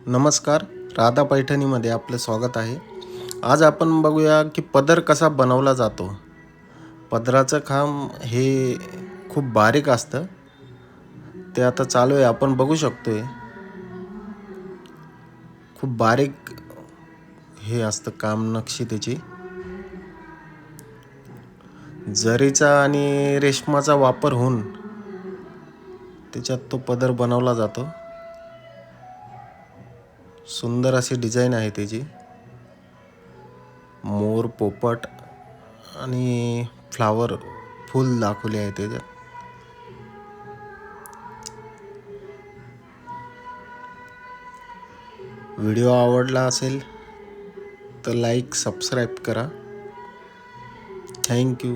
नमस्कार, राधा पैठणीमध्ये आपलं स्वागत आहे. आज आपण बघूया की पदर कसा बनवला जातो. पदराचं काम हे खूप बारीक असतं. ते आता चालू आहे, आपण बघू शकतोय. खूप बारीक हे असतं काम, नक्षी त्याची. जरीचा आणि रेशमाचा वापर होऊन त्याच्यात तो पदर बनवला जातो. सुंदर अशी डिझाईन आहे त्याची. मोर, पोपट आणि फ्लावर, फूल दाखवले आहे त्याच्यात. व्हिडिओ आवडला असेल तर लाईक, सबस्क्राईब करा. थँक्यू.